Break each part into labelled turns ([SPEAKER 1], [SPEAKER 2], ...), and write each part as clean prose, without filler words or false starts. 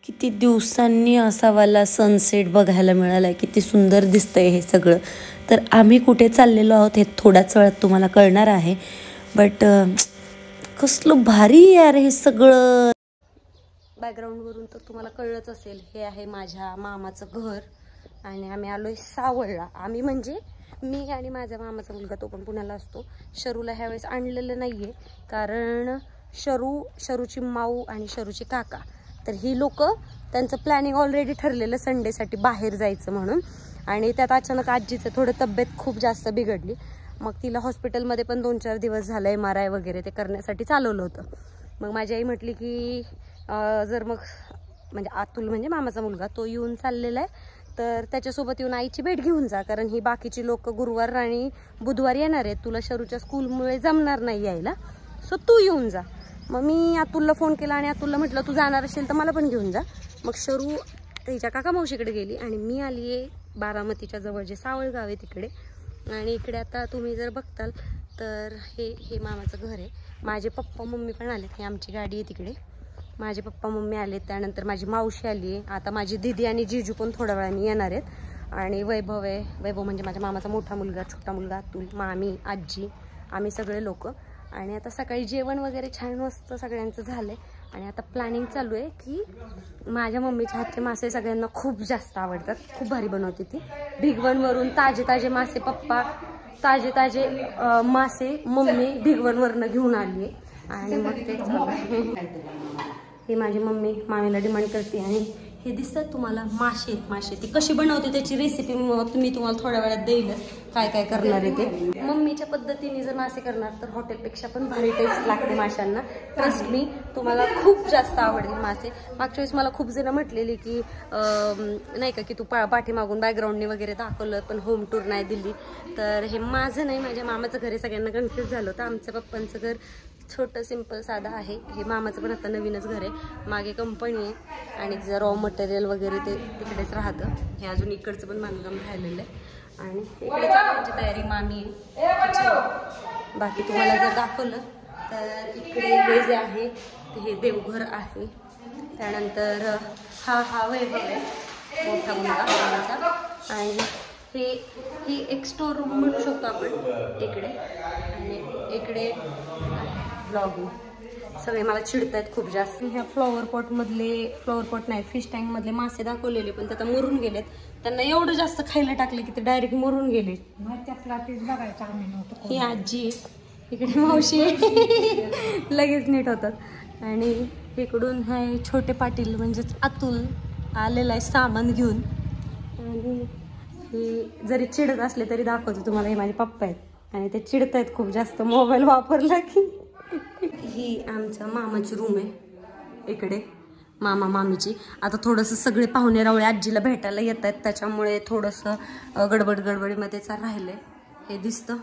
[SPEAKER 1] किती दिवसांनी असा वाला सनसेट बघायला मिळाला आहे. किती सुंदर दिसतंय हे सगळं. तर आम्ही कुठे चाललेलो आहोत हे थोड्याच वेळात तुम्हाला कळणार आहे. बट कसलं भारी यार हे सगळं. बॅकग्राऊंडवरून तर तुम्हाला कळलंच असेल, हे आहे माझ्या मामाचं घर आणि आम्ही आलोय सावळला. आम्ही म्हणजे मी आणि माझ्या मामाचा मुलगा, तो पण पुण्याला असतो. शरूला ह्यावेळेस आणलेलं नाहीये कारण शरूची माऊ आणि शरूचे काका, तर ही लोक त्यांचं प्लॅनिंग ऑलरेडी ठरलेलं संडेसाठी बाहेर जायचं म्हणून. आणि त्यात अचानक आजीचं थोडं तब्येत खूप जास्त बिघडली. मग तिला हॉस्पिटलमध्ये पण 2-4 दिवस झालं MRI वगैरे ते करण्यासाठी चालवलं होतं. मग माझी आई म्हटली की जर मग म्हणजे अतुल म्हणजे मामाचा मुलगा तो येऊन चाललेला आहे, तर त्याच्यासोबत येऊन आईची भेट घेऊन जा, कारण ही बाकीची लोक गुरुवार आणि बुधवार येणार आहेत. तुला शरूच्या स्कूलमुळे जमणार नाही यायला, सो तू येऊन जा. मग मी अतुलला फोन केला आणि अतुलला म्हटलं तू जाणार असेल तर मला पण घेऊन जा. मग शरू तिच्या काका मावशीकडे गेली आणि मी आली आहे बारामतीच्या जवळ जे सावळ गाव आहे तिकडे. आणि इकडे आता तुम्ही जर बघताल तर हे मामाचं घर आहे. माझे पप्पा मम्मी पण आलेत, ही आमची गाडी आहे तिकडे. माझे पप्पा मम्मी आलेत, त्यानंतर माझी मावशी आली आहे. आता माझी दीदी आणि जीजू पण थोड्या वेळाने येणार आहेत. आणि वैभव आहे. वैभव म्हणजे माझ्या मामाचा मोठा मुलगा, छोटा मुलगा अतुल, मामी, आजी, आम्ही सगळे लोक. आणि आता सकाळी जेवण वगैरे छान मस्त सगळ्यांचं झालंय. आणि आता प्लॅनिंग चालू आहे की माझ्या मम्मीच्या हातचे मासे सगळ्यांना खूप जास्त आवडतात. खूप भारी बनवते ती. भिगवणवरून ताजे मासे पप्पा, ताजे मासे मम्मी भिगवणवरनं घेऊन आली आहे. आणि मग ते ही माझी मम्मी मामीला डिमांड करते. आणि हे दिसतात तुम्हाला मासे ती कशी बनवते त्याची रेसिपी मी तुम्हाला थोड्या वेळात देईलच, काय काय करणार आहे ते. मम्मीच्या पद्धतीने जर मासे करणार तर हॉटेलपेक्षा पण भारी टेस्ट लागते माशांना. ट्रस्ट मी, तुम्हाला खूप जास्त आवडतील मासे. मागच्या वेळेस मला खूप जण म्हटलेली की नाही का की तू पाठीमागून बॅकग्राऊंडने वगैरे दाखवलं पण होम टूर नाही दिली. तर हे माझं नाही, माझ्या मामाचं घर आहे. सगळ्यांना कन्फ्युज झालं होतं. आमच्या पप्पांचं घर छोटं सिंपल साधं आहे. हे मामाचं पण आता नवीनच घर आहे. मागे कंपनी आहे आणि तिचं रॉ मटेरियल वगैरे ते तिकडेच राहतं. हे अजून इकडचं पण बांधकाम राहिलेलं आहे. आणि इकडे चालण्याची तयारी मामी आहे. बाकी तुम्हाला जर दाखवलं तर इकडे हे जे आहे हे देवघर आहे. त्यानंतर हा वैभव आहे, मोठा मुलगा मामाचा. आणि ही एक स्टोर रूम म्हणू शकतो आपण इकडे. आणि इकडे ब्लॉगिंग. सगळे मला चिडतायत खूप जास्त. ह्या फ्लॉवर पॉट नाही, फिश टँक मधले मासे दाखवलेले पण ते आता मरून गेलेत. त्यांना एवढं जास्त खायला टाकले की ते डायरेक्ट मरून गेले. ही आजी, इकडे मावशी लगेच नीट होतात. आणि इकडून हे छोटे पाटील म्हणजेच अतुल आलेला आहे सामान घेऊन. आणि हे जरी चिडत असले तरी दाखवते तुम्हाला, हे माझे पप्पा आहेत आणि ते चिडत आहेत खूप जास्त मोबाईल वापरला की. ही आमच्या मामाची रूम आहे इकडे, मामा मामीची. आता थोडंसं सगळे पाहुणे रावळे आजीला भेटायला येत आहेत, त्याच्यामुळे थोडंसं गडबडीमध्येच राहिलंय. हे दिसतं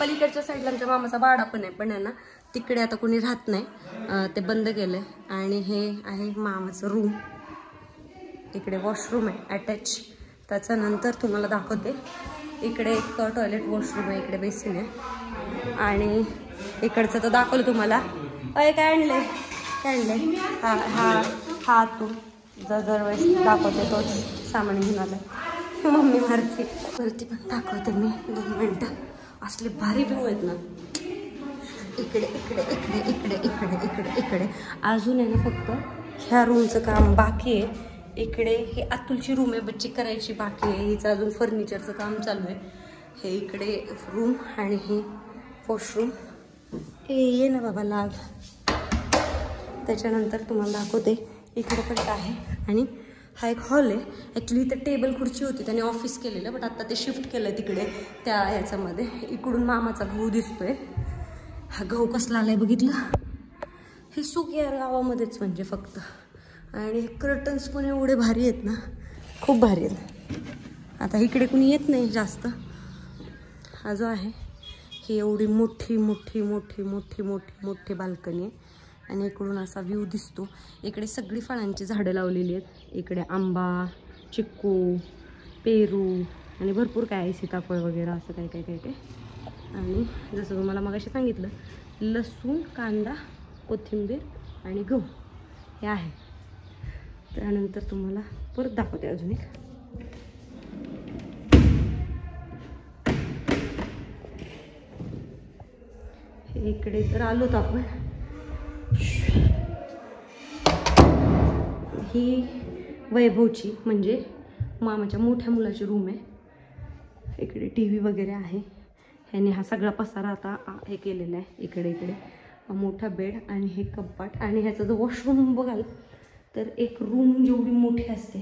[SPEAKER 1] पलीकडच्या साईडला आमच्या मामाचा वाडा पण आहे, पण आहे ना तिकडे आता कोणी राहत नाही, ते बंद केलंय. आणि हे आहे मामाचं रूम. इकडे वॉशरूम आहे अटॅच. त्याच्यानंतर तुम्हाला दाखवते इकडे एक टॉयलेट वॉशरूम आहे, इकडे बेसिन आहे. आणि इकडचं तर दाखवलं तुम्हाला. काय आणलंय हा तू दरवेळेस दाखवते तोच सामान घेऊन आलाय. मम्मी वरती पण दाखवते मी 2 मिनटं. असले भारी व्ह्यू आहेत ना इकडे. अजून आहे ना फक्त ह्या रूमचं काम बाकी आहे. इकडे हे अतुलची रूम आहे, बच्ची करायची बाकी आहे. हिचं अजून फर्निचरचं काम चालू आहे. हे इकडे रूम आणि हे वॉशरूम. ये ना बाबा लाग. त्याच्यानंतर तुम्हाला दाखवते इकडे पण काय आहे. आणि हा एक हॉल आहे. ॲक्च्युली इथं टेबल खुर्ची होती, त्याने ऑफिस केलेलं, बट आता ते शिफ्ट केलं तिकडे त्या ह्याच्यामध्ये. इकडून मामाचा गहू दिसतोय. हा गहू कसला आलाय बघितलं. हे सुक यार गावामध्येच म्हणजे फक्त. आणि हे कर्टन्स पण एवढे भारी आहेत ना, खूप भारी आहेत. आता इकडे कुणी येत नाही जास्त. हा जो आहे ही एवढी मोठी बाल्कनी आहे. आणि इकडून असा व्ह्यू दिसतो. इकडे सगळी फळांची झाडं लावलेली आहेत. इकडे आंबा, चिक्कू, पेरू आणि भरपूर काय आहे, सीताफळ वगैरे असं काय. आणि जसं तुम्हाला मगाशी सांगितलं, लसूण, कांदा, कोथिंबीर आणि गहू हे आहे. त्यानंतर तुम्हाला परत दाखवते अजून एक. हे इकडे तर आलोत आपण. ही वैभवची म्हणजे मामाच्या मोठ्या मुलाची रूम आहे. इकडे TV वगैरे आहे. ह्याने हा सगळा पसारा आता हे केलेला आहे. इकडे मोठा बेड आणि हे कपाट आणि ह्याचा जो वॉशरूम बघाल तर एक रूम जेवढी मोठी असते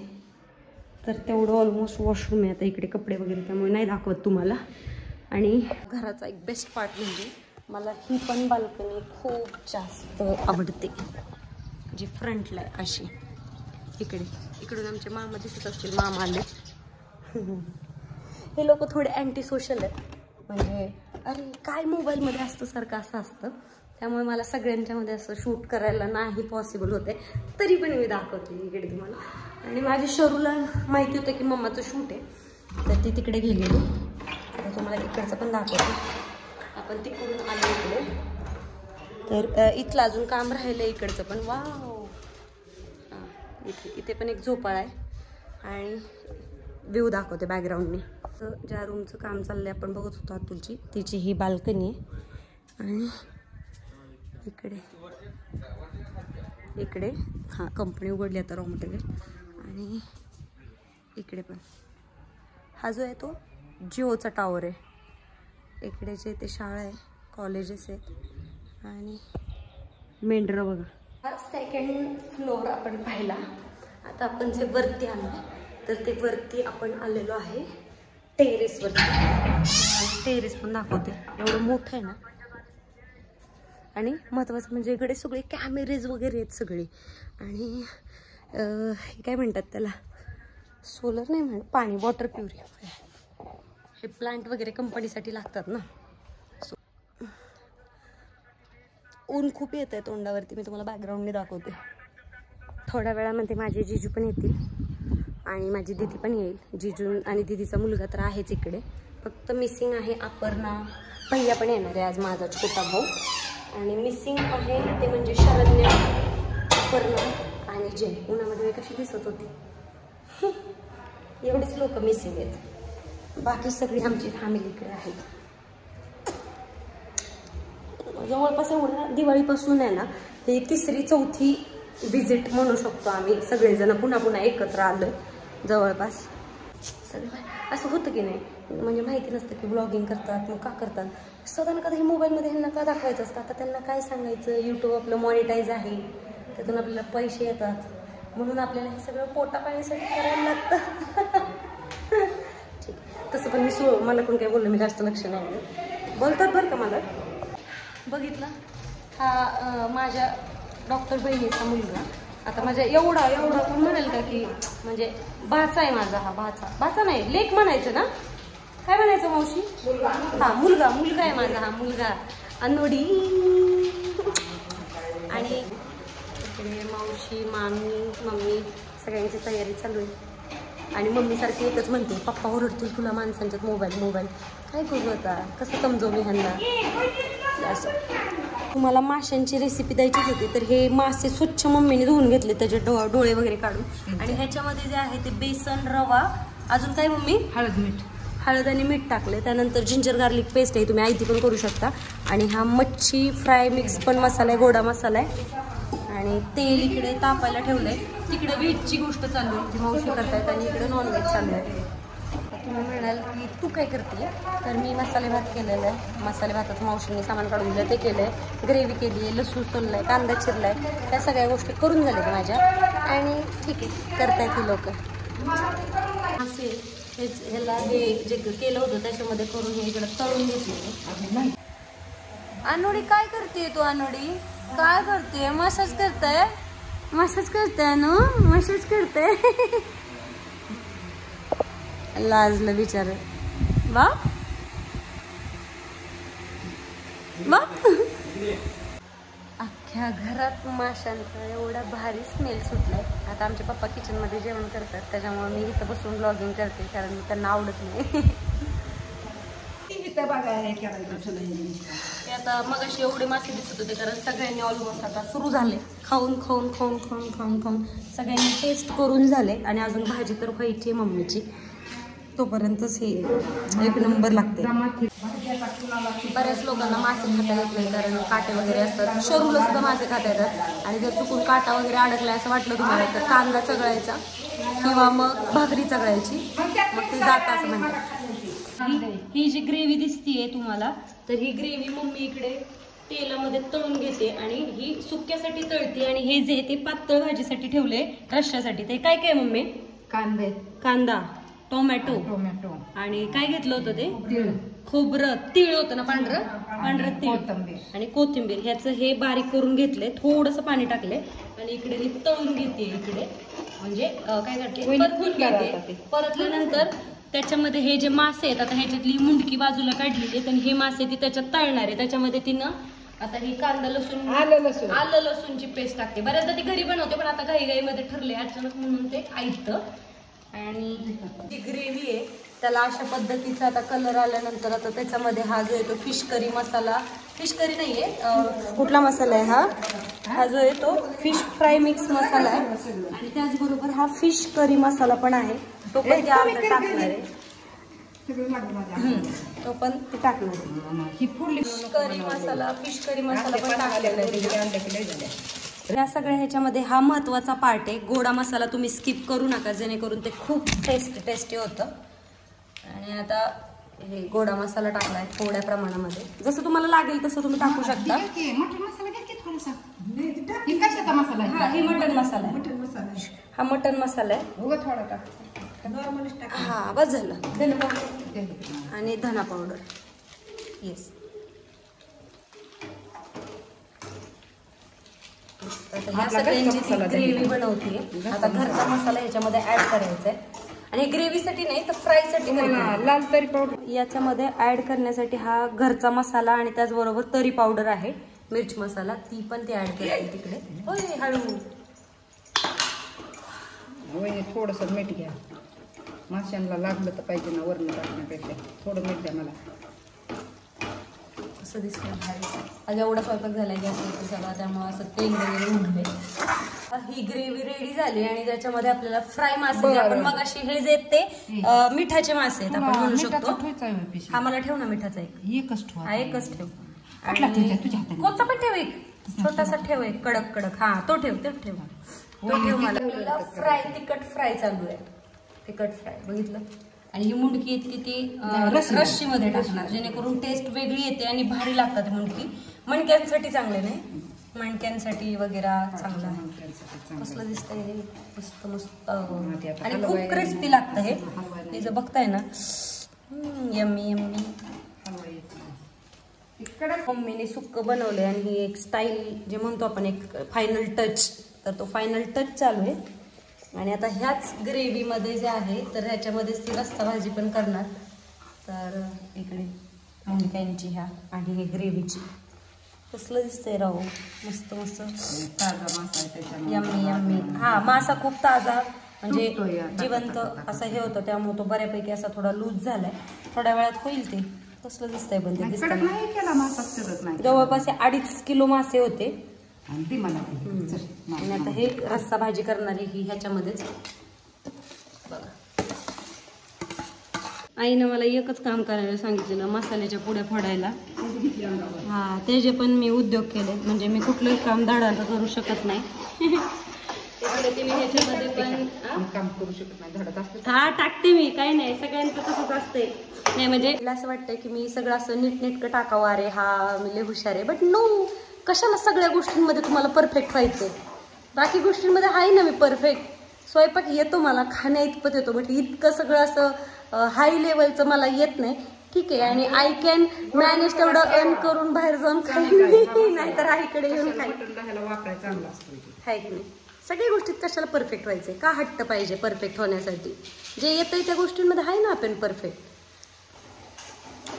[SPEAKER 1] तर तेवढं ऑलमोस्ट वॉशरूम आहे. आता इकडे कपडे वगैरे त्यामुळे नाही दाखवत तुम्हाला. आणि घराचा एक बेस्ट पार्ट म्हणजे मला ही पण बाल्कनी खूप जास्त आवडते, जी फ्रंटला आहे अशी. इकडून आमचे मामा दिसत असतील, मामा आले. हे लोक थोडे अँटी सोशल आहेत, म्हणजे अरे काय मोबाईलमध्ये असतं सारखं असं असतं. त्यामुळे मला सगळ्यांच्यामध्ये असं शूट करायला नाही पॉसिबल होते. तरी पण मी दाखवते इकडे तुम्हाला. आणि माझ्या शरूला माहिती होतं की मम्माचं शूट आहे, तर ती तिकडे गेलेली. आता तुम्हाला इकडचं पण दाखवते. आपण तिकडून आलो इकडे, तर इथलं अजून काम राहिलं इकडचं पण. वाव, इथे पण एक झोपाळा आहे आणि व्ह्यू दाखवते बॅकग्राऊंडने. तर ज्या रूमचं काम चाललंय आपण बघत होतो अतुलची, तिची ही बाल्कनी आहे. आणि इकडे हां कंपनी उघडली आता रॉ मटेरियल. आणि इकडे पण हा जो आहे तो जिओचा टावर आहे. इकडेचे ते शाळा आहे, कॉलेजेस आहेत आणि मेंढरं बघा. हा सेकंड फ्लोअर आपण पाहिला. आता आपण जे वरती आलो तर ते वरती आपण आलेलो आहे टेरेसवरती. टेरेस पण दाखवते, एवढं मोठं आहे ना. आणि महत्त्वाचं म्हणजे इकडे सगळे कॅमेरेज वगैरे आहेत सगळे. आणि हे काय म्हणतात त्याला, सोलर नाही म्हणत, पाणी वॉटर प्युरिफायर. हे प्लांट वगैरे कंपनीसाठी लागतात ना. ऊन खूप येत आहे तोंडावरती, मी तुम्हाला बॅकग्राऊंडने दाखवते. थोड्या वेळामध्ये माझे जीजू पण येतील आणि माझी दीदी पण येईल. जीजू आणि दीदीचा मुलगा तर आहेच इकडे, फक्त मिसिंग आहे अपर्णा. भैया पण येणार आहे आज, माझा छोटा भाऊ. आणि मिसिंग आहे ते म्हणजे शरण्या, अपर्णा आणि जय. उन्हामध्ये मी कशी दिसत होती. एवढीच लोक मिसिंग आहेत, बाकी सगळी आमची फॅमिली इकडे आहे. जवळपास एवढं दिवाळीपासून आहे ना, ही 3री-4थी विजिट म्हणू शकतो आम्ही सगळेजण पुन्हा एकत्र आलोय जवळपास. सगळे असं होतं की नाही, म्हणजे माहिती नसतं की ब्लॉगिंग करतात, मग का करतात. सदा कधी हे मोबाईलमध्ये ह्यांना का दाखवायचं असतं. आता त्यांना काय सांगायचं, यूट्यूब आपलं मॉनिटाईज आहे, त्यातून आपल्याला पैसे येतात, म्हणून आपल्याला हे सगळं पोटापाण्यासाठी करायला लागतं. ठीक, तसं पण मी मला कोण काय बोललं, मी जास्त लक्ष नाही बोलतात बरं का. मला बघितलं हा माझ्या डॉक्टर बहिणीचा मुलगा. आता माझ्या एवढा कोण म्हणाल का की म्हणजे भाचा आहे माझा. हा भाचा नाही, लेक म्हणायचं ना, काय म्हणायचं मावशी? हा मुलगा आहे माझा, हा मुलगा अनोडी. आणि इकडे मावशी, मम्मी सगळ्यांची तयारी चालू आहे. आणि मम्मीसारखी एकच म्हणते, पप्पा ओरडतील तुला माणसांच्यात मोबाईल. काय करू आता, कसं समजू मी ह्यांना. असं तुम्हाला माशांची रेसिपी द्यायची होती, तर हे मासे स्वच्छ मम्मीने धुवून घेतले, त्याचे डोळे वगैरे काढून. आणि ह्याच्यामध्ये जे आहे ते बेसन, रवा, अजून काय मम्मी, हळद आणि मीठ टाकले. त्यानंतर जिंजर गार्लिक पेस्ट आहे, तुम्ही आयती पण करू शकता. आणि हा मच्छी फ्राय मिक्स पण मसाला आहे, गोडा मसाला आहे. आणि तेल इकडे तापायला ठेवलंय. तिकडे व्हेजची गोष्ट चालू आहे, जी मावशी करतायत, आणि इकडे नॉनव्हेज चालू आहे. तुम्ही म्हणाल की तू काय करते, तर मी मसाले भात केलेला आहे. मसाले भाताचं मावशीने सामान काढून दिलं ते केलं आहे. ग्रेव्ही केली आहे, लसूण सोललं आहे, कांदा चिरला आहे. त्या सगळ्या गोष्टी करून झाल्या माझ्या. आणि ठीक आहे, करतायत ही लोक. असे ह्याला हे जे केलं होतं त्याच्यामध्ये करून हे इकडं तळून घेतलं. अनोडी काय करते तू? अनोडी काय करते? मसाज करते ना, मसाज करते. लाजलं बिचार. वा अख्ख्या घरात माशांचा एवढा भारी स्मेल सुटलाय. आता आमचे पप्पा किचनमध्ये जेवण करतात, त्याच्यामुळे मी इथं बसून ब्लॉगिंग करते, कारण त्यांना आवडत नाही. आता मग असे एवढे मासे दिसत होते कारण सगळ्यांनी ऑलमोस्ट आता सुरू झाले खाऊन खाऊन खाऊन खाऊन खाऊन खाऊन सगळ्यांनी टेस्ट करून झाले आणि अजून भाजी तर व्हायची आहे मम्मीची तोपर्यंतच हे एक नंबर लागते. बऱ्याच लोकांना मासे खाता येत नाही कारण काटे वगैरे असतात. शरूला सुद्धा मासे खाता येतात आणि जर चुकून काटा वगैरे अडकला असं वाटलं तुम्हाला तर कांदा चगळायचा किंवा मग भाकरी चगळायची मग ते जातं असं म्हणतात. ही जी ग्रेव्ही दिसतीये तुम्हाला तर ही ग्रेव्ही मम्मी इकडे तेलामध्ये तळून घेते आणि ही सुक्यासाठी तळते आणि हे जे ते पातळ भाजीसाठी ठेवले रश्श्यासाठी ते काय काय मम्मी? कांदा टोमॅटो आणि काय घेतलं होतं ते तीळ खोबरं तीळ होतं ना पांढरं तीळ आणि कोथिंबीर ह्याचं हे बारीक करून घेतले थोडंसं पाणी टाकले आणि इकडे मी तळून घेते इकडे म्हणजे काय करते परतून घेते. परतल्यानंतर त्याच्यामध्ये हे जे मासे आहेत आता ह्याच्यातली मुंडकी बाजूला काढलेली आहेत आणि हे मासे ती त्याच्यात तळणार आहे. त्याच्यामध्ये तिनं आता ही कांदा लसूण आलं लसूणची पेस्ट टाकते. बऱ्याचदा ती घरी बनवते पण आता घाईमध्ये ठरले अचानक म्हणून ते ऐकतं. आणि ती ग्रेव्ही आहे त्याला अशा पद्धतीचा आता कलर आल्यानंतर आता त्याच्यामध्ये हा जो येतो फिश करी मसाला फिश करी नाहीये कुठला मसाला आहे हा जो येतो फिश फ्राय मिक्स मसाला आहे आणि त्याचबरोबर हा फिश करी मसाला पण आहे तो पण त्या टाकणार आहे तो पण ते टाकणार आहे. फिश करी मसाला पण टाकलेला आहे. या सगळ्या ह्याच्यामध्ये हा महत्वाचा पार्ट आहे. गोडा मसाला तुम्ही स्किप करू नका जेणेकरून ते खूप टेस्टी होतं. आणि आता हे गोडा मसाला टाकलाय थोड्या प्रमाणामध्ये जसं तुम्हाला लागेल तसं तुम्ही टाकू शकता.
[SPEAKER 2] मटन मसाला
[SPEAKER 1] हे मटन मसाला आहे हा मटन मसाला आहे हा बस झालं. आणि धना पावडर येस आता ह्या सगळ्यांची ग्रेव्ही बनवते. आता घरचा मसाला ह्याच्यामध्ये ऍड करायचा आहे आणि ग्रेव्हीसाठी नाही तर फ्रायसाठी
[SPEAKER 2] लाल तरी पावडर
[SPEAKER 1] याच्यामध्ये ऍड करण्यासाठी हा घरचा मसाला आणि त्याचबरोबर तरी पावडर आहे मिर्च मसाला ती पण ते ऍड करते तिकडे. होय हळू
[SPEAKER 2] थोडस मीठ घ्या माशांना लागलं तर पाहिजे ना वरण टाकण्यापेक्षा थोडं मीठ द्या. मला
[SPEAKER 1] असं दिसतं आज एवढा स्वयंपाक झाला गॅसवरती सगळा त्यामुळे असं तेल वगैरे उडले. ही ग्रेव्ही रेडी झाली आणि त्याच्यामध्ये आपल्याला फ्राय मासे आपण मग अशी हे जे ते मिठाचे मासे आहेत आपण म्हणू शकतो. हा मला ठेव ना मिठाचा एकच ठेव कोणता पण ठेव एक छोटासा ठेव एक कडक हा तो ठेव मला फ्राय तिखट फ्राय चालू आहे तिखट फ्राय बघितलं. आणि ही मुंडकी येते ती रश्शीमध्ये टाकणार जेणेकरून टेस्ट वेगळी येते आणि भारी लागतात मुंडकी. मणक्यांसाठी चांगले नाही मणक्यांसाठी वगैरे चांगलं आहे. कसलं दिसतंय हे मस्त मस्त आणि खूप क्रिस्पी लागतं हे जर बघताय ना यम्मी यम्मी. मम्मीने सुक्क बनवलंय आणि ही एक स्टाईल जे म्हणतो आपण एक फायनल टच तर तो फायनल टच चालू आहे. आणि आता ह्याच ग्रेव्हीमध्ये जे आहे तर ह्याच्यामध्येच ती रस्सा भाजी पण करणार. तर इकडे मुंडक्यांची ह्या आणि हे ग्रेव्हीची कसलं दिसतंय राहू मस्त मस्त
[SPEAKER 2] ताजा मासा
[SPEAKER 1] यम्मी यम्मी. हा मासा खूप ताजा म्हणजे जिवंत असं हे होतं त्यामुळे तो बऱ्यापैकी असा थोडा लूज झालाय. थोड्या वेळात होईल ते कसलं दिसतंय पण ते दिसतं जवळपास 2.5 किलो मासे होते. आणि आता हे रस्सा भाजी करणारी ही ह्याच्यामध्येच बघा. आईनं मला एकच काम करायला सांगितलेलं मसाल्याच्या पुड्या फोडायला. हा ते जे पण मी उद्योग केले म्हणजे मी कुठलंही काम धडाला करू शकत नाही. ह्याच्यामध्ये पण
[SPEAKER 2] काम करू शकत नाही धडत असते
[SPEAKER 1] हा टाकते मी काही नाही सगळ्यांचं तसंच असतंय. नाही म्हणजे मला असं वाटतंय की मी सगळं असं नीटनेटकं टाकावं अरे हा मी लय हुशार आहे बट नो कशाला सगळ्या गोष्टींमध्ये तुम्हाला परफेक्ट व्हायचंय. बाकी गोष्टींमध्ये आहे ना मी परफेक्ट. स्वयंपाक येतो मला खाण्या इतपत येतो बट इतकं सगळं असं हाय लेवलचं मला येत नाही. ठीक आहे आणि आय कॅन मॅनेज तेवढं अर्न करून बाहेर जाऊन खाईन नाही तर आईकडे येऊन
[SPEAKER 2] वापरायचा
[SPEAKER 1] आहे की नाही. सगळ्या गोष्टीत कशाला परफेक्ट व्हायचंय का हट्ट पाहिजे परफेक्ट होण्यासाठी. जे येतंय त्या गोष्टींमध्ये आहे ना आपण परफेक्ट.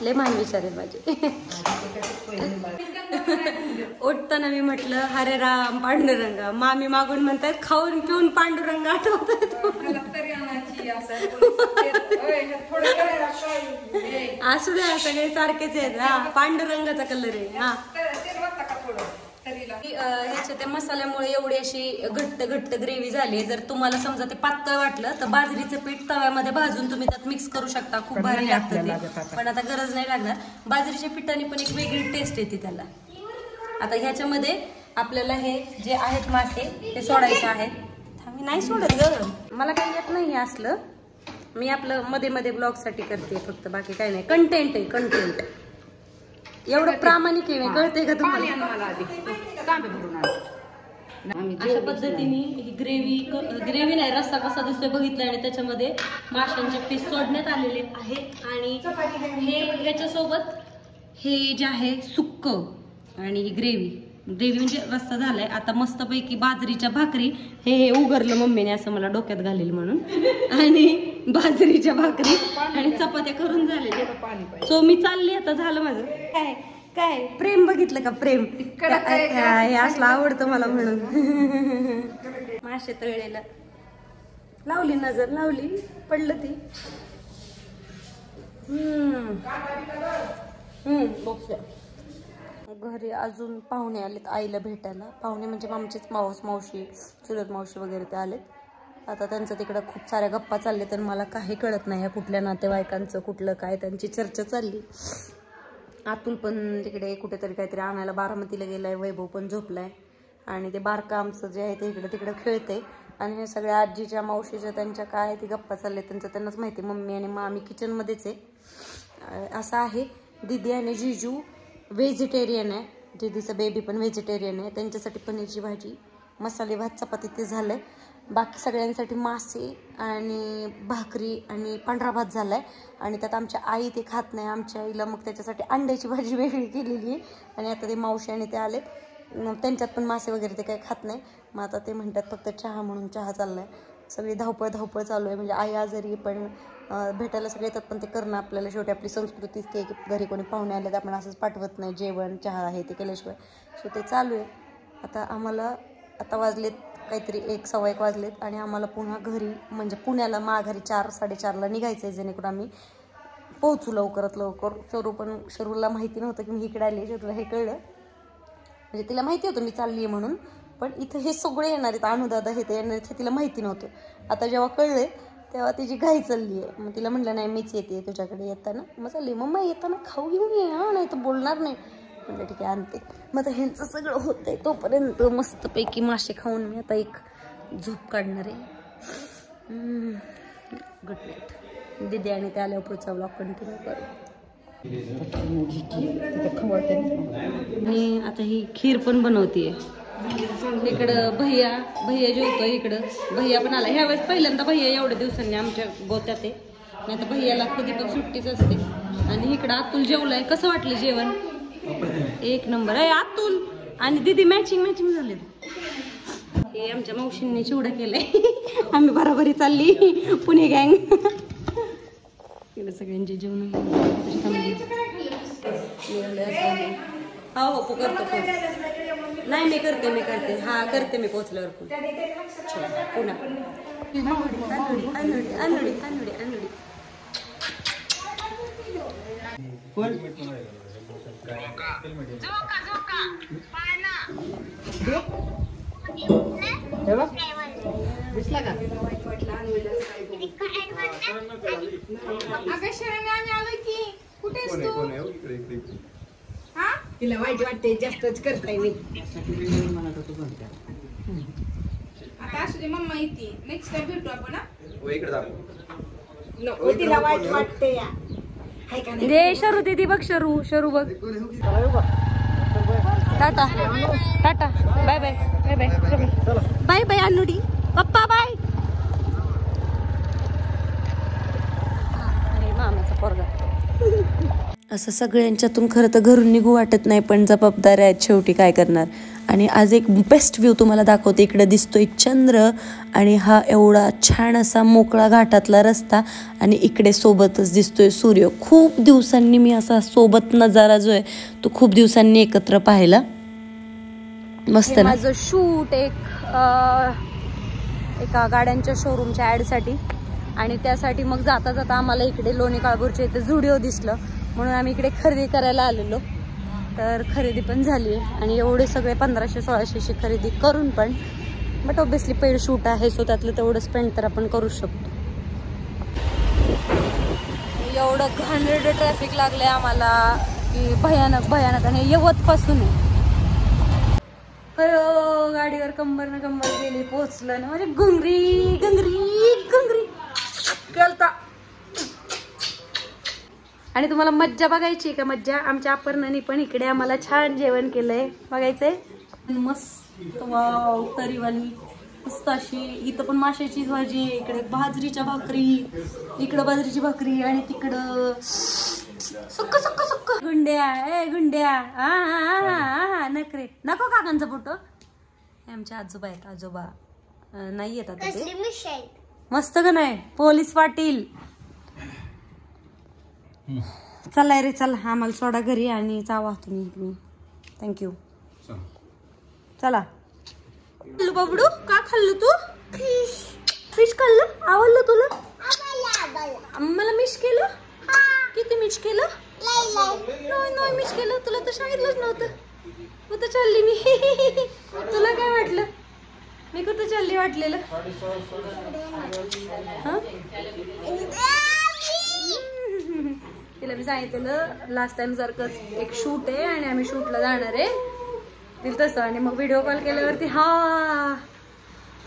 [SPEAKER 1] लय मान विचारेल माझे. उठताना मी म्हटलं हरे राम पांडुरंगा मामी मागून म्हणतात खाऊन पिऊन पांडुरंग आठवतात.
[SPEAKER 2] तरी आणायची असं
[SPEAKER 1] असू द्या सगळे सारखेच आहेत. हा पांढरंगाचा कलर आहे. हा ह्याच्या त्या मसाल्यामुळे एवढी अशी घट्ट घट्ट ग्रेव्ही झाली. जर तुम्हाला समजा ते पातळ वाटलं तर बाजरीचं पीठ तव्यामध्ये भाजून तुम्ही त्यात मिक्स करू शकता. खूप भारी लागतं ते, पण आता गरज नाही लागणार. बाजरीच्या पिठाने पण एक वेगळी टेस्ट येते त्याला. आता ह्याच्यामध्ये आपल्याला हे जे आहेत मासे ते सोडायचे आहेत. मी नाही सोडत ग, मला काही येत नाही असलं. मी आपलं मध्ये मध्ये ब्लॉग साठी करते फक्त, बाकी काही नाही. कंटेंट आहे कंटेंट. एवढं प्रामाणिक आहे. कळतंय का तुम्हाला? अशा पद्धतीने ही ग्रेव्ही नाही, रस्सा कसा दिसतोय बघितला. आणि त्याच्यामध्ये माशांचे पीस सोडण्यात आलेले आहेत. आणि हे याच्यासोबत हे जे आहे सुक्क आणि ही ग्रेव्ही म्हणजे रस्सा झालाय. आता मस्तपैकी बाजरीच्या भाकरी, हे उगरलं मम्मीने असं मला डोक्यात घालेल म्हणून, आणि बाजरीच्या भाकरी आणि चपात्या करून झाले. सो मी चालली आता. झालं माझं. काय काय प्रेम बघितलं का? प्रेम हे असलं आवडतं मला म्हणून. मासे तळलेलं लावली, नजर लावली, पडलं ती. घरी अजून पाहुणे आलेत आईला भेटायला. पाहुणे म्हणजे आमचेच मावशी, चुलत मावशी वगैरे ते आलेत. आता त्यांचं तिकडं खूप साऱ्या गप्पा चालले, तर मला काही कळत नाही कुठल्या नातेवाईकांचं कुठलं काय त्यांची चर्चा चालली. अतुल पण तिकडे कुठेतरी काहीतरी आणायला बारामतीला गेलाय. वैभव पण झोपलाय. आणि ते बारका आमचं जे आहे ते इकडे तिकडे खेळते. आणि हे सगळ्या आजीच्या मावशीच्या त्यांच्या काय ती गप्पा चालले त्यांचं त्यांनाच माहिती. मम्मी आणि मामी किचनमध्येच आहे. असं आहे. दीदी आणि जीजू व्हेजिटेरियन आहे. दीदीचा बेबी पण व्हेजिटेरियन आहे. त्यांच्यासाठी पनीरची भाजी, मसाले भात, चपाती ते झालंय. बाकी सगळ्यांसाठी मासे आणि भाकरी आणि पांढरा भात झालाय. आणि त्यात आमच्या आई ते खात नाही. आमच्या आईला मग त्याच्यासाठी अंड्याची भाजी वेगळी केलेली आहे. आणि आता ते मावशी आणि ते आलेत, त्यांच्यात पण मासे वगैरे ते काही खात नाही. मग आता ते म्हणतात फक्त चहा म्हणून चहा चाललाय. सगळी धावपळ चालू आहे. म्हणजे आई आजारी पण भेटायला सगळे येतात, पण ते करणं आपल्याला शेवटी आपली संस्कृतीच ते की घरी कोणी पाहुणे आले तर आपण असंच पाठवत नाही. जेवण चहा आहे ते केल्याशिवाय. सो ते चालू आहे. आता वाजलेत काहीतरी 1-1:15 वाजलेत. आणि आम्हाला पुन्हा घरी म्हणजे पुण्याला माघारी 4-4:30ला निघायचं आहे, जेणेकरून आम्ही पोहोचू लवकरात लवकर. शरूला माहिती नव्हतं की मी इकडे आली. शरूला हे कळलं, म्हणजे तिला माहिती होतं मी चालली आहे म्हणून, पण इथं हे सगळे येणार आहेत, अनुदादा हे ते येणार आहेत हे तिला माहिती नव्हतं. आता जेव्हा कळले तेव्हा तिची घाई चालली आहे. मग तिला म्हटलं नाही मीच येते तुझ्याकडे येताना. मग चालली मम्मा येताना खाऊ घेऊन ये, हा नाही तर बोलणार नाही. म्हटलं ठीक आहे आणते. मग आता ह्यांचं सगळं होतंय तोपर्यंत मस्तपैकी मासे खाऊन मी आता एक झोप काढणार आहे. Good night. दीदी आणि ते आल्यावर पुढचा ब्लॉग कंटिन्यू करू. मी आता ही खीर पण बनवतीये. इकडं भैया जेवतोय. इकडं भैया पण आला. ह्या वेळेस पहिल्यांदा भैया एवढ्या दिवसांनी आमच्या गोत्यात आहे. नाही तर भैयाला कधी पण सुट्टीच असते. आणि इकडं अतुल जेवलाय. कसं वाटलं जेवण? एक नंबर आहे. अतुल आणि दीदी मॅचिंग झाले. हे आमच्या मावशींनी चिवडा केलाय. आम्ही बराबरी चालली पुणे गँग. इकडे सगळ्यांचे जेवण हो करतो. नाही मी करते. हा करते मी पोचल्यावर पुन्हा.
[SPEAKER 2] दिसला का? तिला वाईट वाटते जास्तच करताय मी. आता असू मम्मा येते. नेक्स्ट टाइम भेटू आपण. तिला वाईट वाटते
[SPEAKER 1] दे. शरू दीदी बघ. शरू बघ. टाटा बाय बाय अनुडी पप्पा बाय. मामाचा पोरगा. असं सगळ्यांच्यातून खरं तर घरून निघू वाटत नाही, पण जबाबदाऱ्या आहेत शेवटी, काय करणार. आणि आज एक बेस्ट व्ह्यू तुम्हाला दाखवते. इकडे दिसतोय चंद्र आणि हा एवढा छान असा मोकळा घाटातला रस्ता, आणि इकडे सोबतच दिसतोय सूर्य. खूप दिवसांनी मी असा सोबत नजारा जो आहे तो खूप दिवसांनी एकत्र पाहिला. मस्त. माझं शूट एक एका गाड्यांच्या शोरूमच्या ॲडसाठी आणि त्यासाठी मग जाता जाता आम्हाला इकडे लोणी काळभोरच्या इथे झुडिओ दिसलं म्हणून आम्ही इकडे खरेदी करायला आलेलो. तर खरेदी पण झाली आहे आणि एवढे सगळे 1500-1600ची खरेदी करून पण बट ऑब्विसली पेड शूट आहे सो त्यातलं तेवढं स्पेंड तर आपण करू शकतो. एवढं घाणेरडं ट्रॅफिक लागलंय आम्हाला की भयानक भयानक आणि यवतपासून आहे. अयो गाडीवर कंबर न कंबर गेली पोचलं ना म्हणजे घुंगरी घुंगरी घुंगरी केलता. आणि तुम्हाला मज्जा बघायची का? मज्जा आमच्या अपर्णाने पण इकडे आम्हाला छान जेवण केलंय बघायचंय. मस्त वाव तरीवाली मस्त अशी. इथं पण माशाची भाजी, इकडे बाजरीच्या भाकरी, इकडं बाजरीची भाकरी आणि तिकडं सुक्क सुक्क सुक्क. गुंड्या ए गुंड्या हा हा हा नखरे नको. काकांचा फोटो आमच्या आजोबा आहेत. आजोबा नाही येतात ते. मस्त का नाही पोलीस पाटील. चला रे चला आम्हाला सोडा घरी आणि जावा तुम्ही. थँक्यू. चला. बबडू का खाल्लं तू? फिश खाल्लं? आवडलं तुला? मला मिस केलं? किती मिस केलं? नाही मिस केलं. तुला तर सांगितलंच नव्हतं. कुठं चालली मी? तुला काय वाटलं मी कुठं चालली वाटलेलं? तिला मी सांगितलेलं लास्ट टाइम सारखंच एक शूट आहे आणि आम्ही शूटला जाणार आहे तिला तसं. आणि मग व्हिडिओ कॉल केल्यावरती हा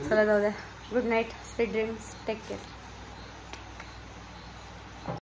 [SPEAKER 1] चला जाऊ द्या. Good night, sweet dreams, take care.